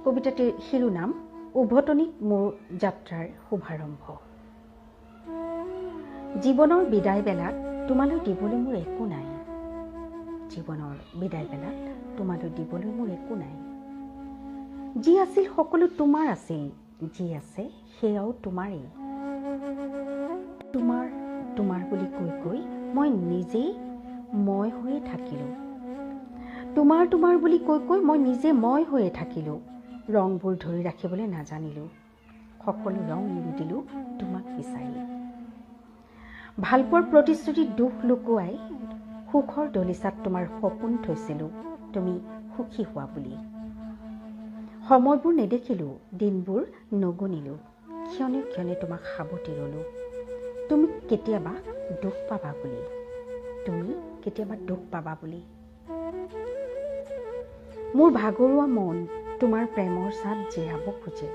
কবিতাটিৰ শিৰোনাম উভতনিত মোৰ যাত্ৰাৰ শুভাৰম্ভ। জীৱনৰ বিদায় বেলাত তোমালৈ দিবলৈ মোৰ একো নাই। জীৱনৰ বিদায় বেলাত তোমালৈ দিবলৈ মোৰ একো নাই। যি আছিল সকলো তোমাৰ আছিল, যি আছে সেয়াও তোমাৰেই। তোমাৰ তোমাৰ বুলি কৈ কৈ মই নিজেই মই হৈয়ে থাকিলোঁ। তোমাৰ তোমাৰ বুলি কৈ কৈ মই নিজে মই হৈয়ে থাকিলোঁ। ৰংবোৰ ধৰি ৰাখিবলৈ নাজানিলোঁ। সকলো ৰং এৰি দিলোঁ তোমাক বিচাৰি। ভালপোৱাৰ প্ৰতিশ্ৰুতি দুখ লুকুৱাই সুখৰ দলিচাত তোমাৰ সপোন থৈছিলোঁ, তুমি সুখী হোৱা বুলি। সময়বোৰ নেদেখিলোঁ, দিনবোৰ নগুনিলোঁ, ক্ষণে ক্ষণে তোমাক সাৱটি ৰলোঁ। তুমি কেতিয়াবা দুখ পাবা বুলি, তুমি কেতিয়াবা দুখ পাবা বুলি। মোৰ ভাগৰুৱা মন তোমাৰ প্ৰেমৰ ছাঁত জিৰাব খোজে।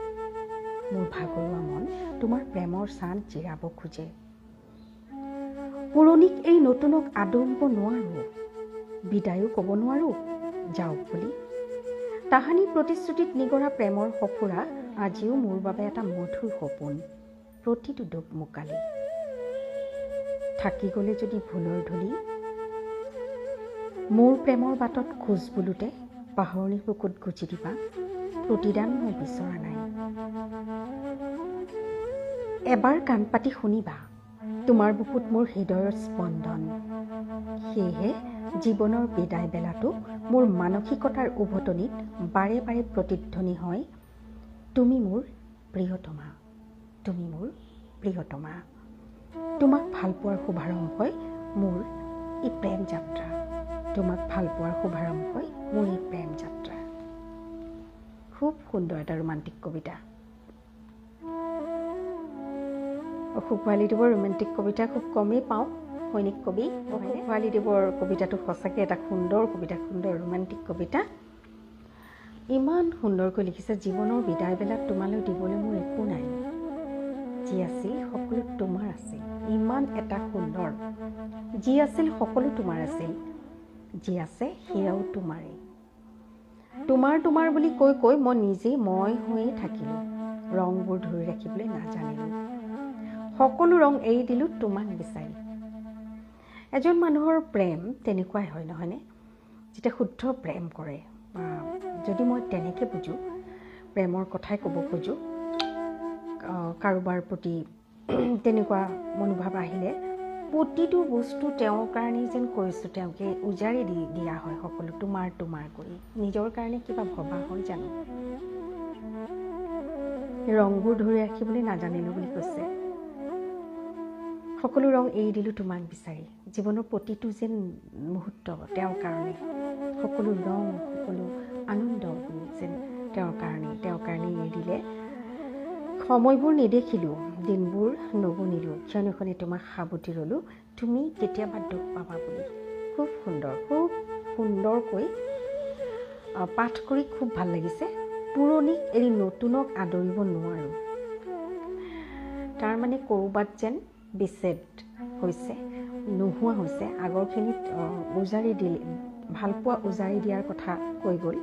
মোৰ ভাগৰুৱা মন তোমাৰ প্ৰেমৰ ছাঁত জিৰাব খোজে। পুৰণিক এই নতুনক আদৰিব নোৱাৰোঁ, বিদায়ো ক'ব নোৱাৰোঁ যাওক বুলি। তাহানি প্ৰতিশ্ৰুতিত নিগৰা প্ৰেমৰ সফুৰা আজিও মোৰ বাবে এটা মধুৰ সপোন, প্ৰতিটো দুখ মোকালি। থাকি গ'লে যদি ভুলৰ ধূলি, মোৰ প্ৰেমৰ বাটত খোজ বোলোতে পাহৰণিৰ বুকুত গুজি দিবা, প্ৰতিদান মই বিচৰা নাই। এবাৰ কাণ পাতি শুনিবা, তোমাৰ বুকুত মোৰ হৃদয়ৰ স্পন্দন। সেয়েহে জীৱনৰ বিদায় বেলাটো মোৰ মানসিকতাৰ উভতনিত বাৰে বাৰে প্ৰতিধ্বনি হয়, তুমি মোৰ প্ৰিয়তমা, তুমি মোৰ প্ৰিয়তমা। তোমাক ভাল পোৱাৰ শুভাৰম্ভই মোৰ এই প্ৰেম যাত্ৰা। তোমাক ভাল পোৱাৰ শুভাৰম্ভই মোৰ এই প্ৰেম যাত্ৰা। খুব সুন্দৰ এটা ৰোমান্টিক কবিতা। অশোক ভৰালীদেৱৰ ৰোমান্টিক কবিতা খুব কমেই পাওঁ। সৈনিক কবি অশোক ভৰালীদেৱৰ কবিতাটো সঁচাকৈ এটা সুন্দৰ কবিতা, সুন্দৰ ৰোমান্টিক কবিতা। ইমান সুন্দৰকৈ লিখিছে। জীৱনৰ বিদায় বেলাত তোমালৈ দিবলৈ মোৰ একো নাই, যি আছিল সকলো তোমাৰ আছিল। ইমান এটা সুন্দৰ। যি আছিল সকলো তোমাৰ আছিল, যি আছে সেয়াও তোমাৰেই। তোমাৰ তোমাৰ বুলি কৈ কৈ মই নিজেই মই হৈয়ে থাকিলোঁ। ৰংবোৰ ধৰি ৰাখিবলৈ নাজানিলোঁ। সকলো ৰং এৰি দিলোঁ তোমাক বিচাৰি। এজন মানুহৰ প্ৰেম তেনেকুৱাই হয়, নহয়নে? যেতিয়া শুদ্ধ প্ৰেম কৰে, যদি মই তেনেকৈ বুজোঁ, প্ৰেমৰ কথাই ক'ব খোজোঁ, কাৰোবাৰ প্ৰতি তেনেকুৱা মনোভাৱ আহিলে প্ৰতিটো বস্তু তেওঁৰ কাৰণেই যেন কৰিছোঁ, তেওঁকে উজাৰি দিয়া হয় সকলো তোমাৰ তোমাৰ কৰি। নিজৰ কাৰণে কিবা ভবা হয় জানো? ৰংবোৰ ধৰি ৰাখিবলৈ নাজানিলোঁ বুলি কৈছে। সকলো ৰং এৰি দিলোঁ তোমাক বিচাৰি। জীৱনৰ প্ৰতিটো যেন মুহূৰ্ত তেওঁৰ কাৰণে, সকলো ৰং, সকলো আনন্দ যেন তেওঁৰ কাৰণে এৰি দিলে। সময়বোৰ নেদেখিলোঁ, দিনবোৰ নগুনিলোঁ, ক্ষণে ক্ষণে তোমাক সাৱটি ৰলোঁ, তুমি কেতিয়াবা দুখ পাবা বুলি। খুব সুন্দৰ, খুব সুন্দৰকৈ পাঠ কৰি খুব ভাল লাগিছে। পুৰণিক এৰি নতুনক আদৰিব নোৱাৰোঁ। তাৰমানে ক'ৰবাত যেন বিচ্ছেদ হৈছে, নোহোৱা হৈছে। আগৰখিনিত উজাৰি দিলে, ভালপোৱা উজাৰি দিয়াৰ কথা কৈ গ'ল,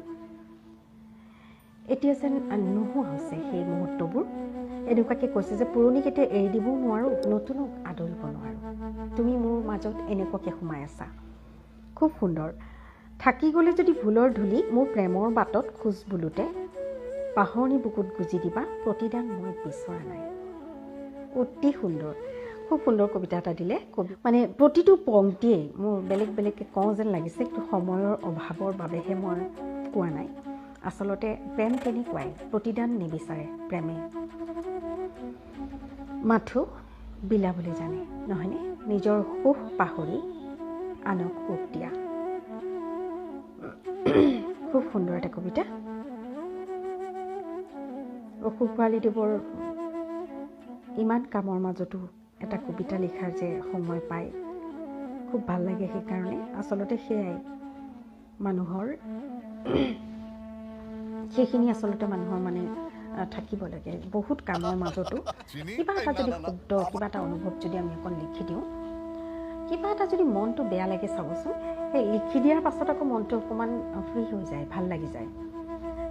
এতিয়া যেন নোহোৱা হৈছে সেই মুহূৰ্তবোৰ। এনেকুৱাকৈ কৈছে যে পুৰণিক এতিয়া এৰি দিবও নোৱাৰোঁ, নতুনক আদৰিব নোৱাৰোঁ। তুমি মোৰ মাজত এনেকুৱাকৈ সোমাই আছা। খুব সুন্দৰ। থাকি গ'লে যদি ভুলৰ ধূলি, মোৰ প্ৰেমৰ বাটত খোজ বোলোতে পাহৰণি বুকুত গুজি দিবা, প্ৰতিদান মই বিচৰা নাই। অতি সুন্দৰ, খুব সুন্দৰ কবিতা এটা দিলে। মানে প্ৰতিটো পংক্তিয়েই মোৰ বেলেগ বেলেগকৈ কওঁ যেন লাগিছে, কিন্তু সময়ৰ অভাৱৰ বাবেহে মই কোৱা নাই। আচলতে প্ৰেম তেনেকুৱাই, প্ৰতিদান নিবিচাৰে প্ৰেমে। মাথো বিলাবলৈ জানে, নহয়নে? নিজৰ সুখ পাহৰি আনক সুখ দিয়া। খুব সুন্দৰ এটা কবিতা। অশোক ভৰালীদেৱৰ ইমান কামৰ মাজতো এটা কবিতা লিখাৰ যে সময় পায়, খুব ভাল লাগে। সেইকাৰণে আচলতে সেয়াই মানুহৰ, সেইখিনি আচলতে মানুহৰ মানে থাকিব লাগে। বহুত কামৰ মাজতো কিবা এটা যদি শব্দ, কিবা এটা অনুভৱ যদি আমি অকণ লিখি দিওঁ, কিবা এটা যদি মনটো বেয়া লাগে, চাবচোন সেই লিখি দিয়াৰ পাছত আকৌ মনটো অকণমান ফ্ৰী হৈ যায়, ভাল লাগি যায়।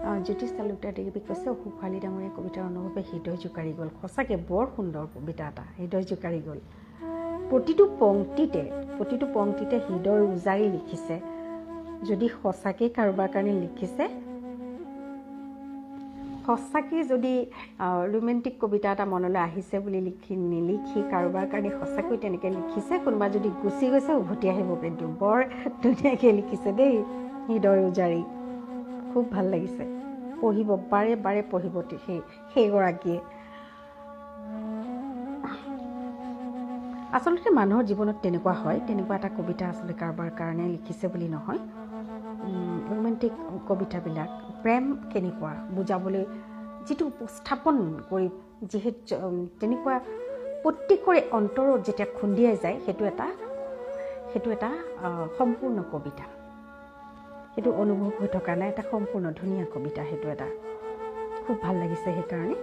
জ্যোতিষ তালুকদাৰ দেৱী কৈছে অশোক ভঁৰালী ডাঙৰীয়া কবিতাৰ অনুভৱে হৃদয় জোকাৰি গ'ল। সঁচাকৈ বৰ সুন্দৰ কবিতা এটা, হৃদয় জোকাৰি গ'ল। প্ৰতিটো পংক্তিতে হৃদয় উজাৰি লিখিছে। যদি সঁচাকৈ কাৰোবাৰ কাৰণে লিখিছে, সঁচাকৈ যদি ৰোমেণ্টিক কবিতা এটা মনলৈ আহিছে বুলি নিলিখি কাৰোবাৰ কাৰণে সঁচাকৈ তেনেকৈ লিখিছে, কোনোবা যদি গুচি গৈছে উভতি আহিব, কিন্তু বৰ ধুনীয়াকৈ লিখিছে দেই, হৃদয় উজাৰি। খুব ভাল লাগিছে, পঢ়িব, বাৰে বাৰে পঢ়িব সেইগৰাকীয়ে। আচলতে মানুহৰ জীৱনত তেনেকুৱা হয়, তেনেকুৱা এটা কবিতা আচলতে কাৰোবাৰ কাৰণে লিখিছে বুলি নহয়। ৰোমেণ্টিক কবিতাবিলাক প্ৰেম কেনেকুৱা বুজাবলৈ যিটো উপস্থাপন কৰি, যিহেতু তেনেকুৱা প্ৰত্যেকৰে অন্তৰত যেতিয়া খুন্দিয়াই যায়, সেইটো এটা সম্পূৰ্ণ কবিতা। সেইটো অনুভৱ হৈ থকা নাই, এটা সম্পূৰ্ণ ধুনীয়া কবিতা। সেইটো এটা খুব ভাল লাগিছে সেইকাৰণে।